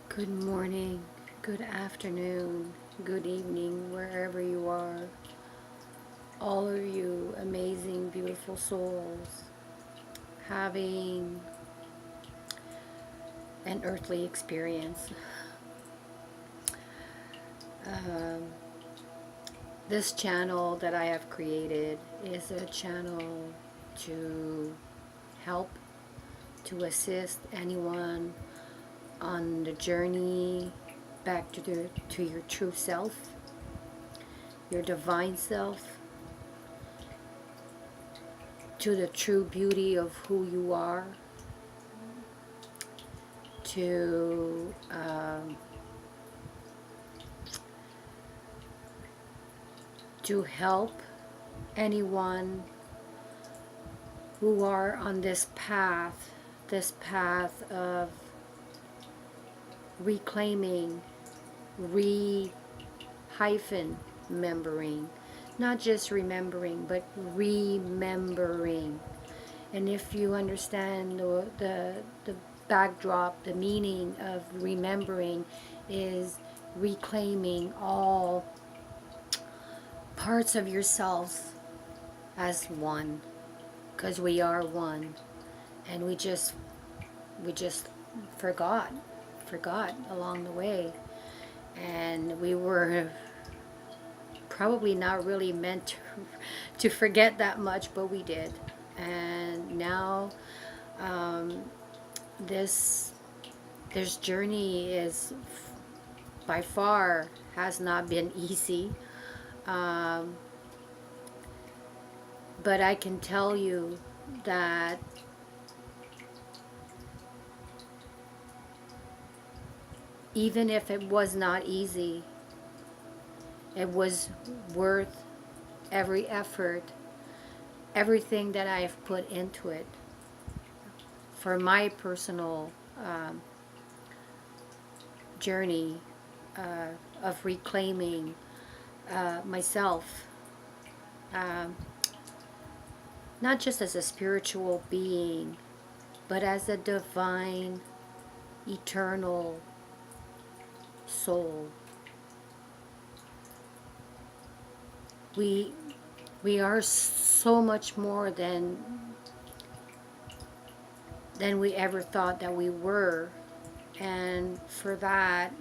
Good morning, good afternoon, good evening, wherever you are. All of you amazing, beautiful souls having an earthly experience. Um, this channel that I have created is a channel to help, to assist anyone on the journey back to your true self, your divine self, to the true beauty of who you are, to help anyone who are on this path of reclaiming, remembering, not just remembering, but remembering. And if you understand the backdrop, the meaning of remembering is reclaiming all parts of yourself as one, because we are one, and we just forgot along the way, and we were probably not really meant to forget that much, but we did. And now this journey is by far has not been easy, but I can tell you that even if it was not easy, it was worth every effort, everything that I've put into it for my personal journey of reclaiming myself, not just as a spiritual being, but as a divine, eternal soul. We are so much more than we ever thought that we were, and for that,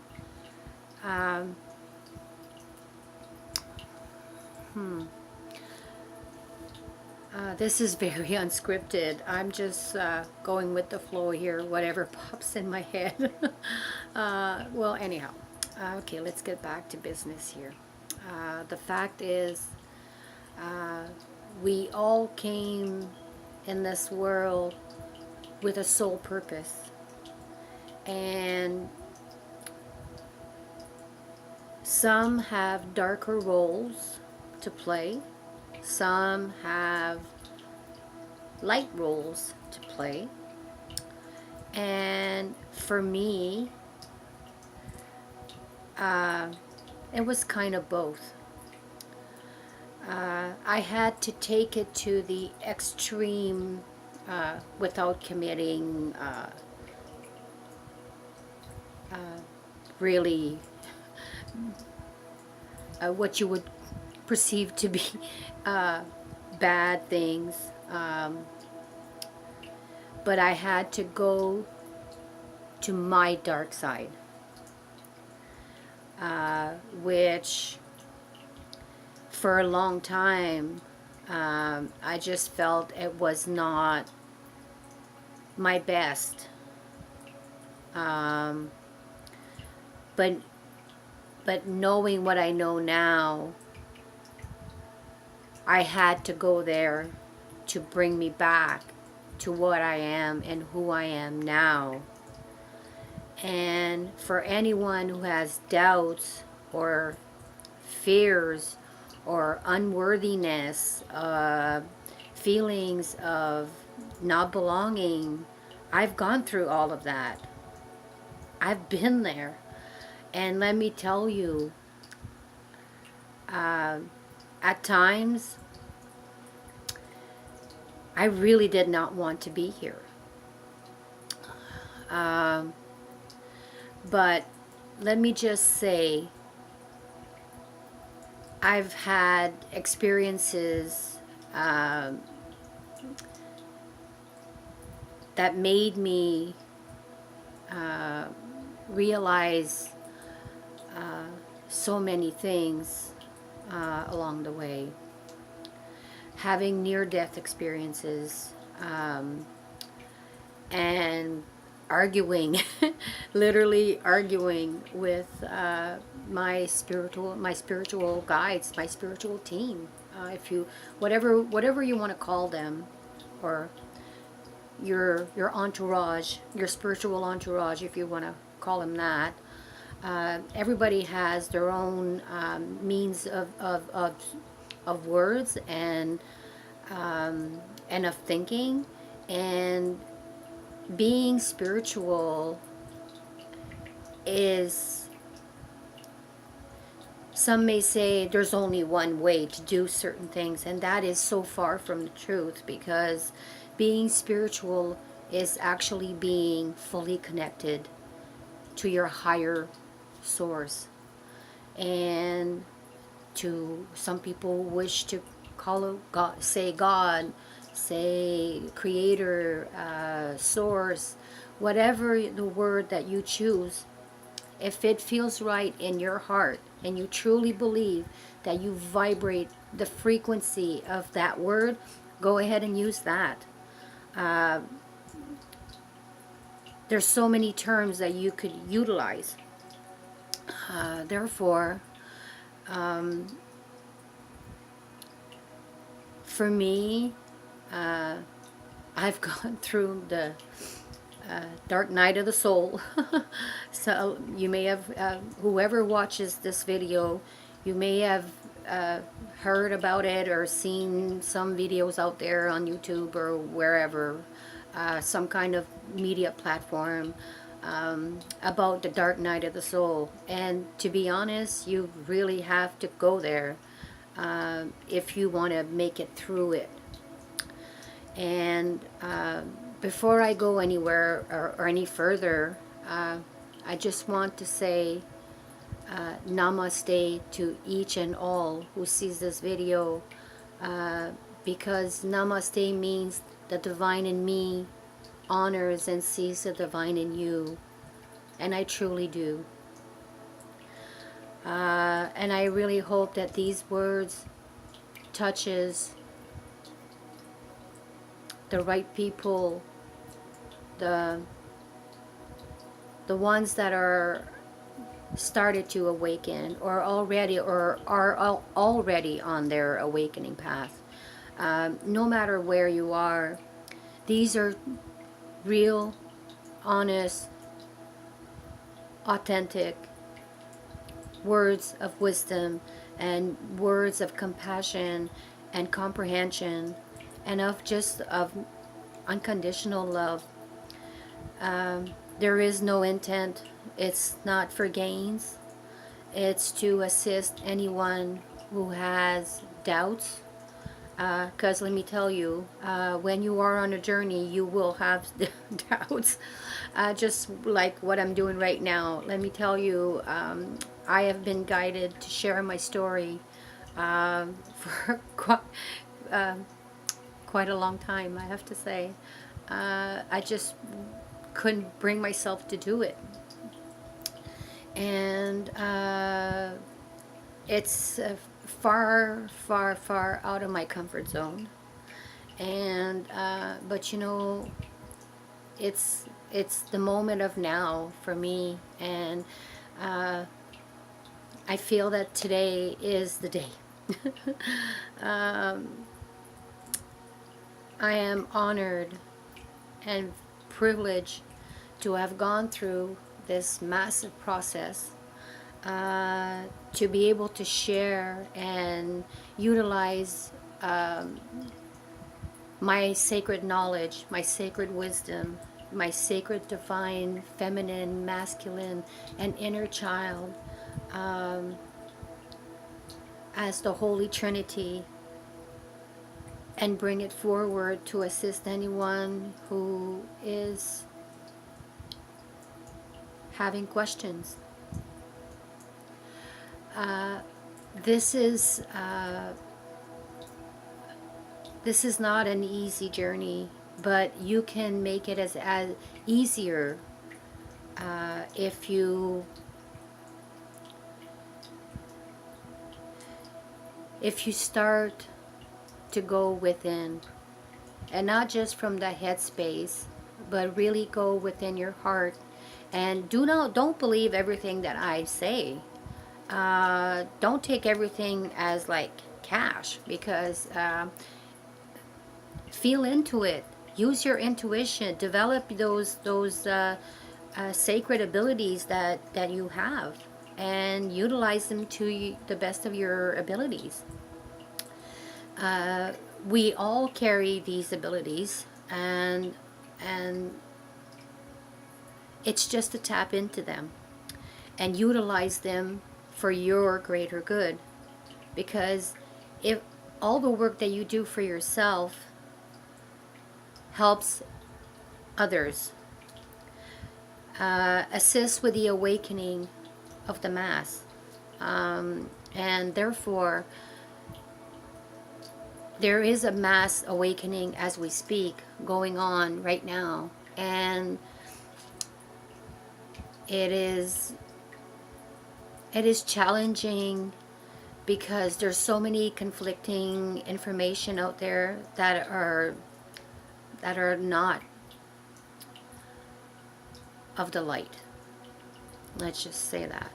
this is very unscripted. I'm just going with the flow here, whatever pops in my head. Well, anyhow, okay, let's get back to business here. The fact is, we all came in this world with a sole purpose, and some have darker roles to play, some have light roles to play, and for me, it was kind of both. I had to take it to the extreme without committing really what you would perceive to be bad things. But I had to go to my dark side, which for a long time I just felt it was not my best. But knowing what I know now, I had to go there to bring me back to what I am and who I am now. And for anyone who has doubts or fears or unworthiness, feelings of not belonging, I've gone through all of that. I've been there. And let me tell you, at times, I really did not want to be here. But let me just say, I've had experiences that made me realize so many things along the way. Having near-death experiences, and arguing, literally arguing with my spiritual guides, my spiritual team, if you, whatever you want to call them, or your entourage, your spiritual entourage, if you want to call them that. Everybody has their own means of words and of thinking, and being spiritual is, some may say there's only one way to do certain things, and that is so far from the truth, because being spiritual is actually being fully connected to your higher source. And to some people wish to call it God, say creator, source, whatever the word that you choose. If it feels right in your heart and you truly believe that you vibrate the frequency of that word, go ahead and use that. There's so many terms that you could utilize. Therefore, for me, I've gone through the dark night of the soul. So you may have, whoever watches this video, you may have heard about it or seen some videos out there on YouTube or wherever, some kind of media platform, about the dark night of the soul. And to be honest, you really have to go there if you want to make it through it. And before I go anywhere or any further, I just want to say namaste to each and all who sees this video, because namaste means the divine in me honors and sees the divine in you, and I truly do. And I really hope that these words touches the right people, the ones that are started to awaken or are already on their awakening path. No matter where you are, these are real, honest, authentic words of wisdom and words of compassion and comprehension, and of unconditional love. There is no intent. It's not for gains. It's to assist anyone who has doubts. Because let me tell you, when you are on a journey, you will have doubts. Just like what I'm doing right now. Let me tell you, I have been guided to share my story for quite a long time, I have to say. I just couldn't bring myself to do it. And it's far, far, far out of my comfort zone. And but you know, it's the moment of now for me, and I feel that today is the day. I am honored and privileged to have gone through this massive process, to be able to share and utilize my sacred knowledge, my sacred wisdom, my sacred divine feminine, masculine, and inner child as the Holy Trinity, and bring it forward to assist anyone who having questions. This is not an easy journey, but you can make it as easier if you start to go within, and not just from the headspace, but really go within your heart, and don't believe everything that I say. Don't take everything as like cash, because feel into it. Use your intuition. Develop those sacred abilities that you have, and utilize them to the best of your abilities. We all carry these abilities, and it's just to tap into them and utilize them for your greater good. Because if all the work that you do for yourself helps others, assists with the awakening of the mass, and therefore there is a mass awakening as we speak going on right now, and it is challenging because there's so many conflicting information out there that are not of the light. Let's just say that.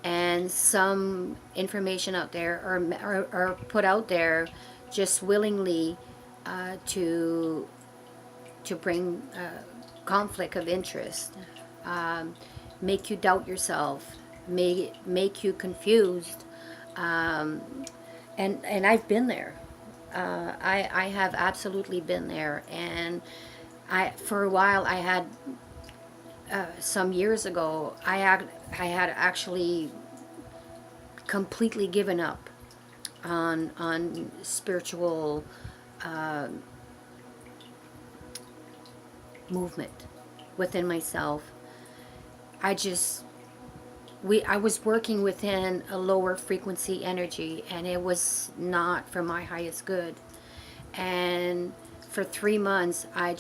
And some information out there are put out there just willingly to bring conflict of interest, make you doubt yourself, make you confused, and I've been there. I have absolutely been there, and for a while I had some years ago I had actually completely given up on spiritual movement within myself. I was working within a lower frequency energy, and it was not for my highest good. And for 3 months, I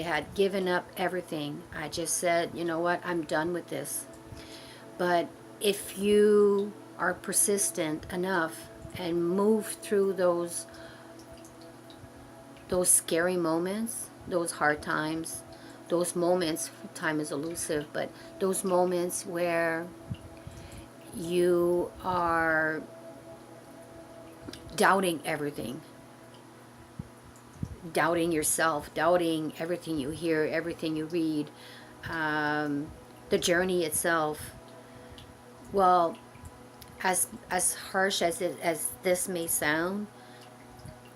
had given up everything. I just said, you know what, I'm done with this. But if you are persistent enough and move through those scary moments, those hard times, those moments, time is elusive, but those moments where you are doubting everything, doubting yourself, doubting everything you hear, everything you read, the journey itself. Well, as harsh as this may sound,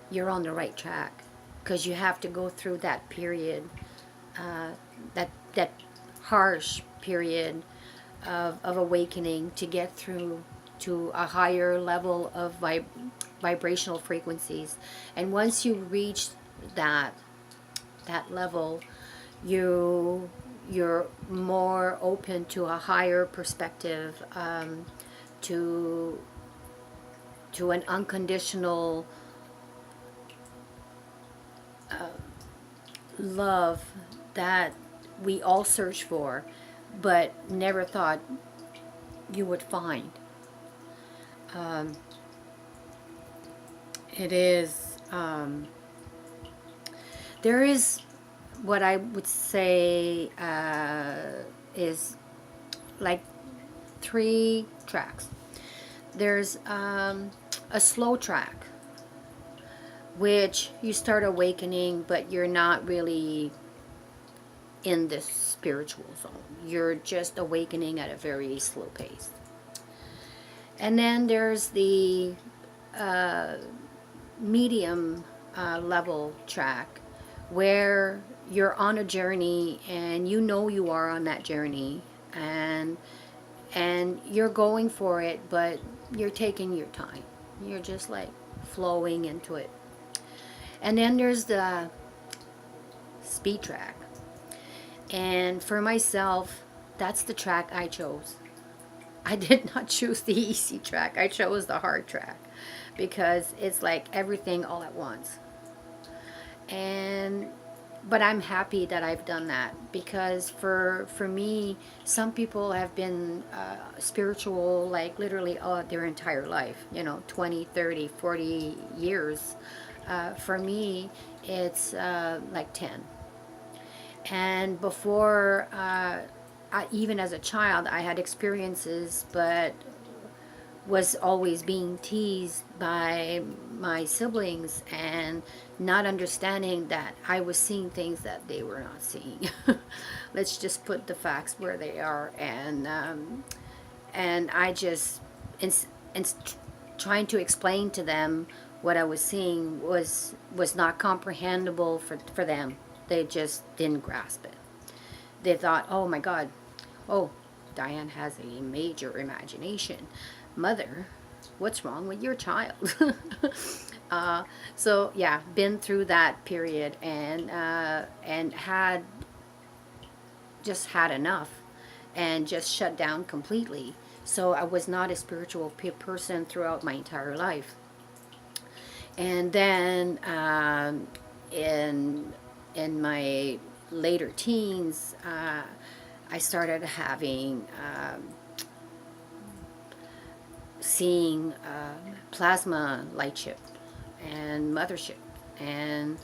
you're on the right track, because you have to go through that period, that harsh period of awakening to get through to a higher level of vibrational frequencies. And once you reach that level, you're more open to a higher perspective, to an unconditional love that we all search for, but never thought you would find. It is, there is what I would say is like 3 tracks. There's a slow track, which you start awakening, but you're not really in this spiritual zone. You're just awakening at a very slow pace. And then there's the medium level track, where you're on a journey, and you know you are on that journey, and you're going for it, but you're taking your time. You're just like flowing into it. And then there's the speed track. And for myself, that's the track I chose. I did not choose the easy track. I chose the hard track because it's like everything all at once. And but I'm happy that I've done that, because for me, some people have been spiritual like literally their entire life, 20, 30, 40 years. For me, it's like 10. And before, even as a child, I had experiences, but was always being teased by my siblings and not understanding that I was seeing things that they were not seeing. Let's just put the facts where they are. And I just, in trying to explain to them what I was seeing was not comprehensible for them. They just didn't grasp it. They thought, oh my God, oh, Diane has a major imagination. Mother, what's wrong with your child? So yeah, been through that period, and had just had enough and just shut down completely. So I was not a spiritual person throughout my entire life. And then in my later teens, I started having seeing plasma lightship and mothership, and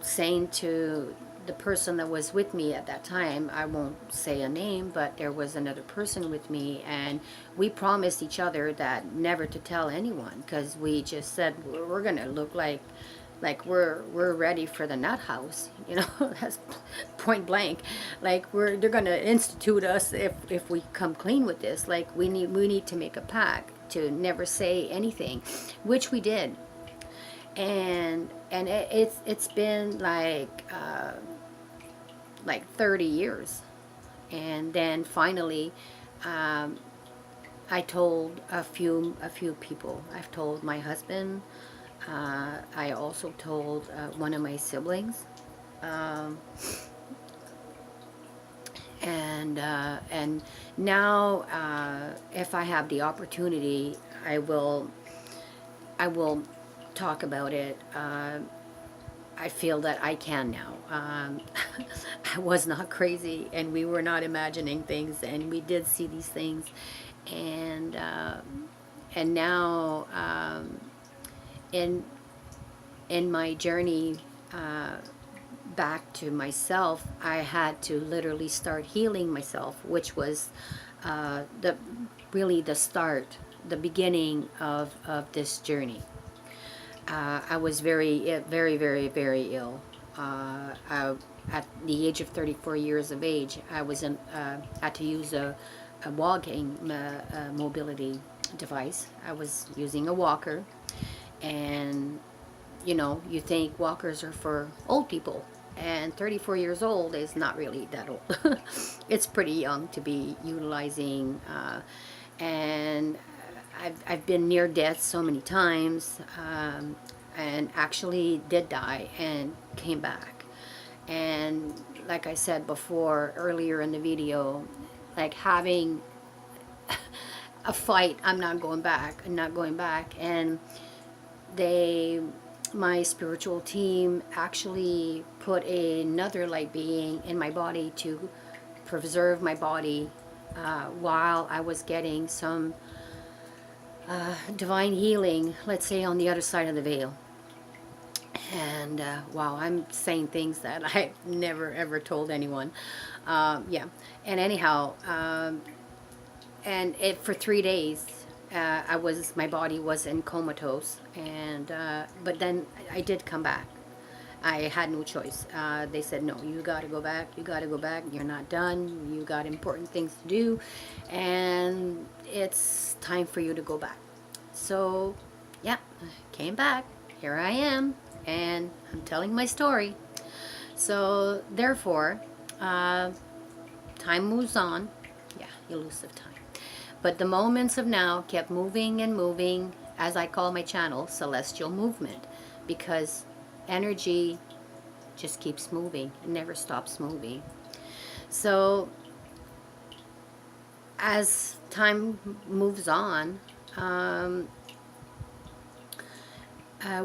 saying to the person that was with me at that time, I won't say a name, but there was another person with me, and we promised each other that never to tell anyone, because we just said we're gonna look like we're ready for the nut house, that's point blank. Like they're gonna institute us if we come clean with this. Like we need to make a pact to never say anything, which we did. And it's been like 30 years. And then finally, I told a few people. I've told my husband. I also told one of my siblings, and now if I have the opportunity, I will talk about it. I feel that I can now. I was not crazy, and we were not imagining things, and we did see these things, and now in my journey back to myself, I had to literally start healing myself, which was the start, the beginning of this journey. I was very, very, very, very ill. At the age of 34 years of age, I had to use a walking mobility device. I was using a walker, and you think walkers are for old people, and 34 years old is not really that old. It's pretty young to be utilizing, and I've been near death so many times, and actually did die and came back. And like I said before, earlier in the video, like having a fight, I'm not going back. And my spiritual team actually put another light being in my body to preserve my body while I was getting some divine healing, let's say, on the other side of the veil. And wow, I'm saying things that I've never ever told anyone. Yeah. And anyhow, and it for 3 days, my body was in comatose, and but then I did come back. I had no choice. They said, no, you got to go back. You're not done. You got important things to do, and it's time for you to go back. So, yeah, I came back. Here I am, and I'm telling my story. So, therefore, time moves on. Yeah, elusive time. But the moments of now kept moving and moving, as I call my channel, Celestial Movement, because energy just keeps moving. It never stops moving. So as time moves on,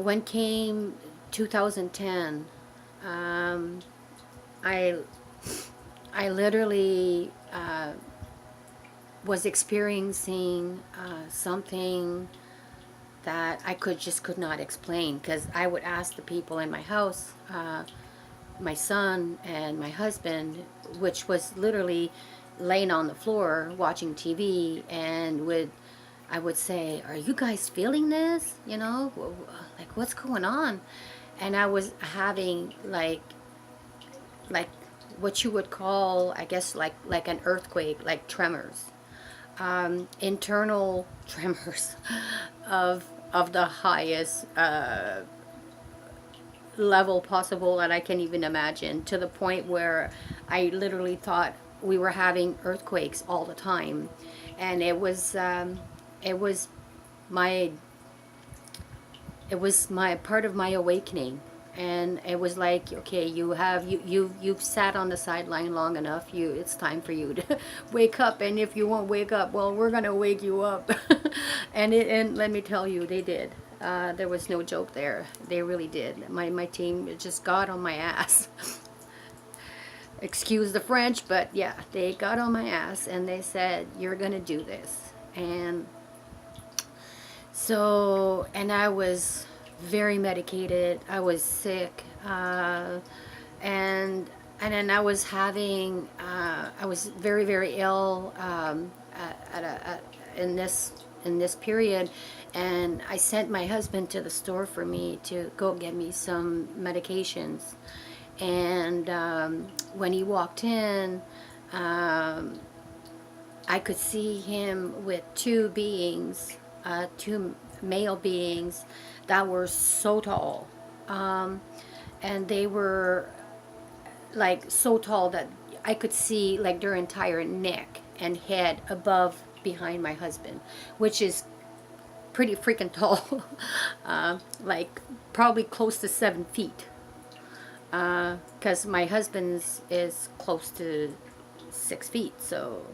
when came 2010, um, I I literally was experiencing something that I could not explain, because I would ask the people in my house, my son and my husband, which was literally laying on the floor watching TV, and I would say, "Are you guys feeling this? You know, like what's going on?" And I was having like what you would call, I guess, like an earthquake, like tremors, internal tremors of the highest level possible that I can even imagine, to the point where I literally thought we were having earthquakes all the time. And it was my it was my part of my awakening. And it was like, okay, you've sat on the sideline long enough. It's time for you to wake up. And if you won't wake up, well, we're gonna wake you up. And let me tell you, they did. There was no joke there. They really did. My team just got on my ass. Excuse the French, but yeah, they got on my ass and they said, "You're gonna do this." And so, and I was very medicated. I was sick, and then I was having, I was very very ill, in this period, and I sent my husband to the store for me to go get me some medications. And when he walked in, I could see him with two beings, two male beings that were so tall. And they were like so tall that I could see like their entire neck and head above behind my husband, which is pretty freaking tall. Like probably close to 7 feet. Because my husband's is close to 6 feet. So,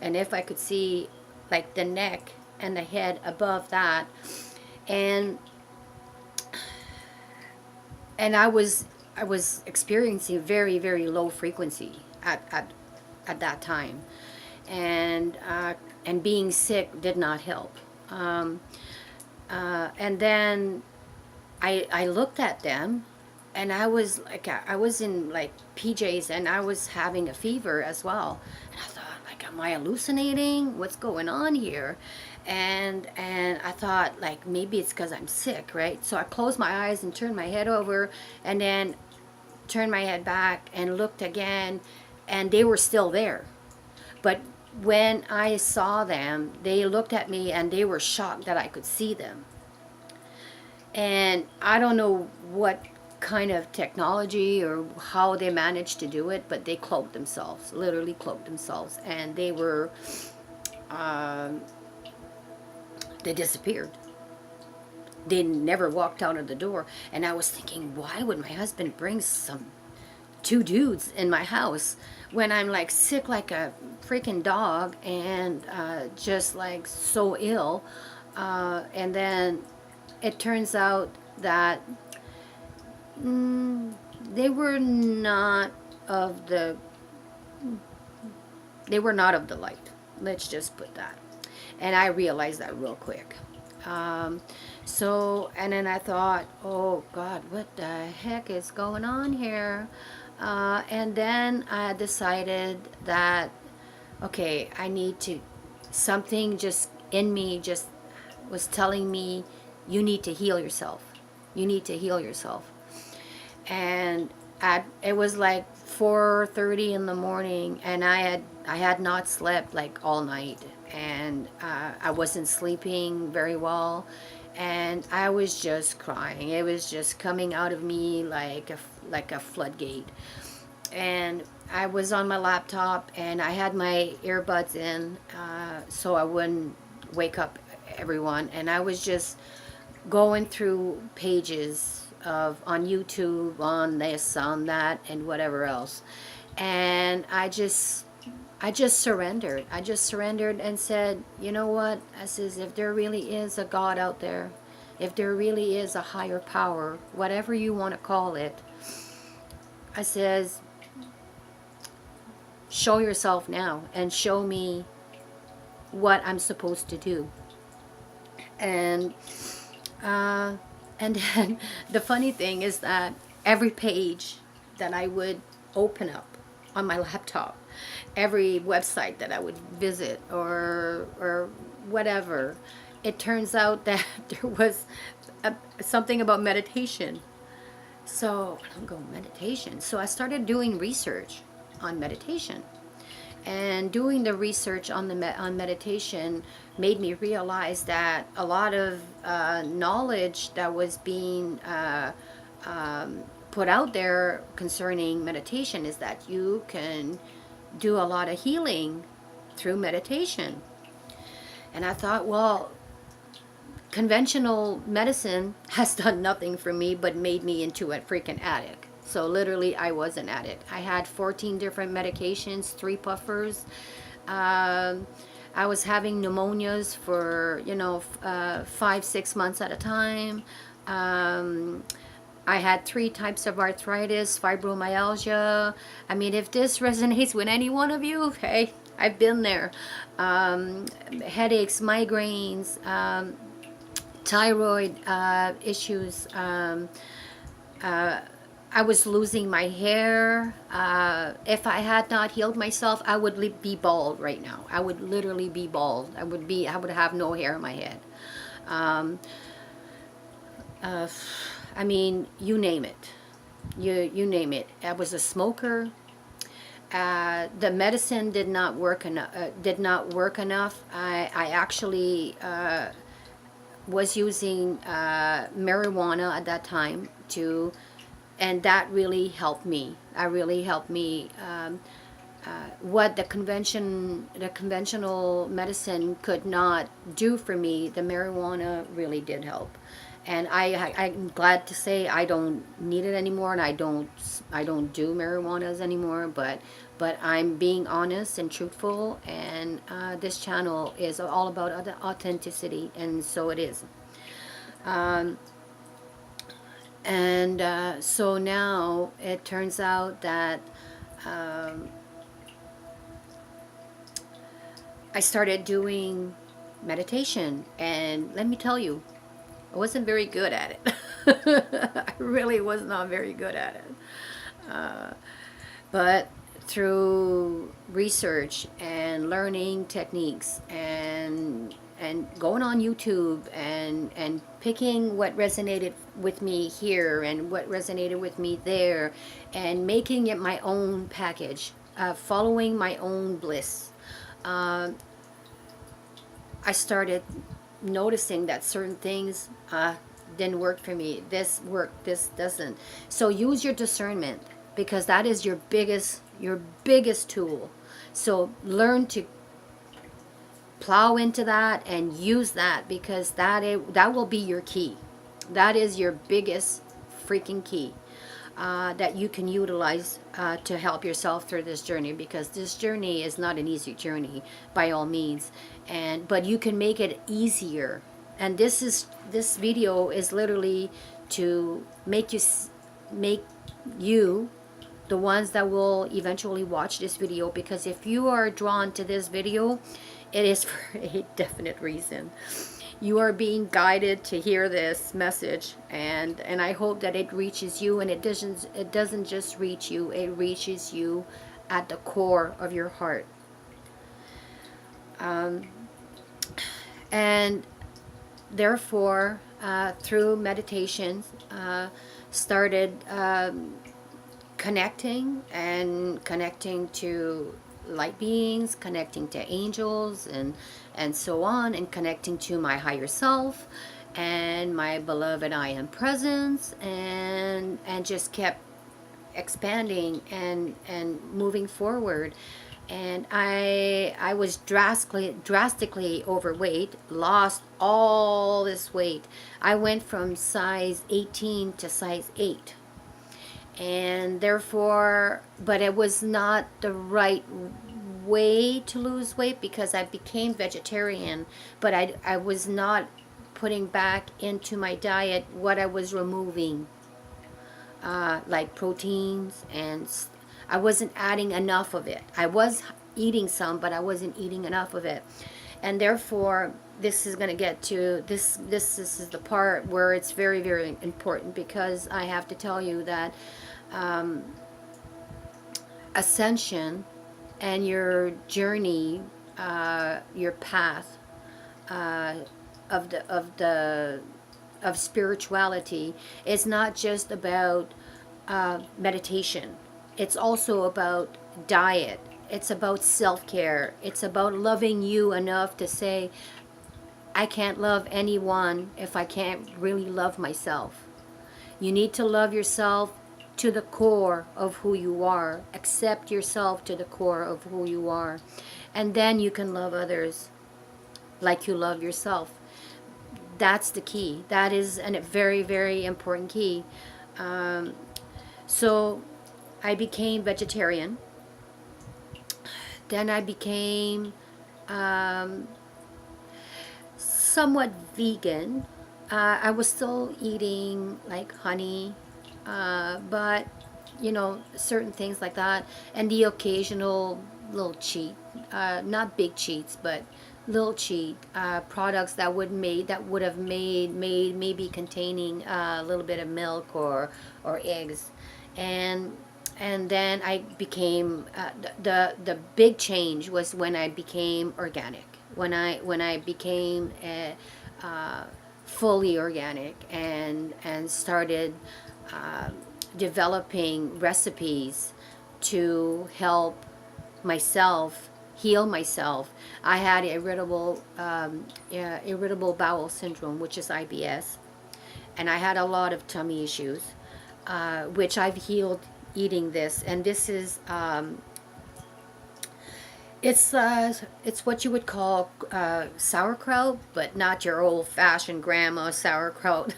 and if I could see like the neck and the head above that, and I was experiencing very very low frequency at that time, and being sick did not help. And then I looked at them, and I was like, I was in like PJs, and I was having a fever as well. And I thought, like, am I hallucinating? What's going on here? And I thought, like, maybe it's because I'm sick, right? So I closed my eyes and turned my head over, and then turned my head back and looked again, and they were still there. But when I saw them, they looked at me and they were shocked that I could see them. And I don't know what kind of technology or how they managed to do it, but they cloaked themselves, literally cloaked themselves, and they were, they disappeared. They never walked out of the door. And I was thinking, why would my husband bring two dudes in my house when I'm like sick like a freaking dog, and just like so ill? And then it turns out that they were not of the light. Let's just put that. And I realized that real quick. So, and then I thought, oh God, what the heck is going on here? And then I decided that, okay, I need to, something just in me just was telling me, you need to heal yourself. You need to heal yourself. And it was like 4:30 in the morning, and I had not slept like all night, and I wasn't sleeping very well, and I was just crying. It was just coming out of me like a floodgate. And I was on my laptop, and I had my earbuds in, so I wouldn't wake up everyone. And I was just going through pages on YouTube, on this, on that, and whatever else. And I just surrendered. I just surrendered and said, you know what? I says, if there really is a God out there, if there really is a higher power, whatever you want to call it, I says, show yourself now and show me what I'm supposed to do. And and then the funny thing is that every page that I would open up on my laptop, every website that I would visit or whatever, it turns out that there was something about meditation. So I'm going, meditation. So I started doing research on meditation. And doing the research on on meditation made me realize that a lot of knowledge that was being put out there concerning meditation is that you can do a lot of healing through meditation. And I thought, well, conventional medicine has done nothing for me but made me into a freaking addict. So literally, I was an addict. I had 14 different medications, 3 puffers. I was having pneumonias for, 5-6 months at a time. I had 3 types of arthritis, fibromyalgia. I mean, if this resonates with any one of you, hey, I've been there. Headaches, migraines, thyroid issues. I was losing my hair. If I had not healed myself, I would be bald right now. I would literally be bald. I would have no hair in my head. I mean, you name it. You name it. I was a smoker. The medicine did not work enough. I actually was using marijuana at that time too. And that really helped me. That really helped me. What the conventional medicine could not do for me, the marijuana really did help. And I'm glad to say I don't need it anymore, and I don't do marijuanas anymore. But I'm being honest and truthful, and this channel is all about authenticity, and so it is. So now it turns out that I started doing meditation, and let me tell you, I wasn't very good at it. I really was not very good at it. But through research and learning techniques and going on YouTube and picking what resonated with me here and what resonated with me there, and making it my own package, following my own bliss, I started noticing that certain things didn't work for me. This worked, this doesn't. So use your discernment, because that is your biggest tool. So learn to plow into that and use that, because that will be your key. That is your biggest freaking key that you can utilize to help yourself through this journey, because this journey is not an easy journey by all means, but you can make it easier. And this video is literally to make you the ones that will eventually watch this video, because if you are drawn to this video, it is for a definite reason. You are being guided to hear this message, and I hope that it reaches you, and it doesn't just reach you, it reaches you at the core of your heart. And therefore, through meditation, started connecting to light beings, connecting to angels, and so on, and connecting to my higher self and my beloved I am presence, and just kept expanding and moving forward. And I was drastically overweight, lost all this weight. I went from size 18 to size 8. And therefore, but it was not the right way to lose weight because I became vegetarian, but I was not putting back into my diet what I was removing, like proteins, and I wasn't adding enough of it. I was eating some, but I wasn't eating enough of it. And therefore, this is going to get to this is the part where it's very, very important, because I have to tell you that ascension and your journey, your path of spirituality is not just about meditation. It's also about diet. It's about self-care. It's about loving you enough to say, I can't love anyone if I can't really love myself. You need to love yourself to the core of who you are. Accept yourself to the core of who you are. And then you can love others like you love yourself. That's the key. That is a very, very important key. So I became vegetarian. Then I became somewhat vegan. I was still eating like honey, but certain things like that, and the occasional little cheat, not big cheats, but little cheat products that would have made maybe containing a little bit of milk or eggs, and then I became the big change was when I became organic. When I became fully organic and started developing recipes to help myself heal myself. I had irritable bowel syndrome, which is IBS, and I had a lot of tummy issues, which I've healed eating this. And this is it's what you would call sauerkraut, but not your old-fashioned grandma sauerkraut.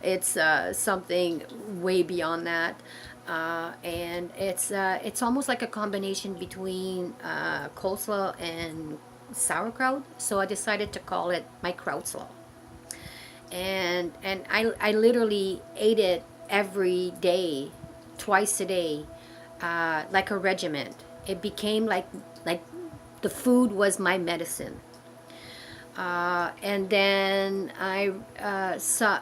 It's something way beyond that, and it's almost like a combination between coleslaw and sauerkraut. So I decided to call it my krautslaw, and I literally ate it every day, twice a day, like a regiment. It became like the food was my medicine. And then I saw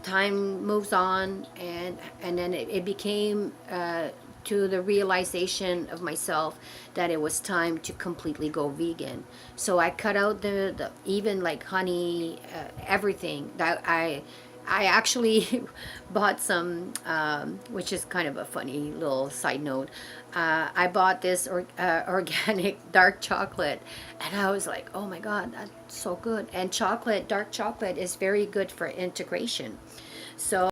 time moves on, and then it became to the realization of myself that it was time to completely go vegan. So I cut out the even like honey, everything that I actually bought some, which is kind of a funny little side note. I bought this organic dark chocolate, and I was like, oh my God, that's so good. And dark chocolate is very good for integration. So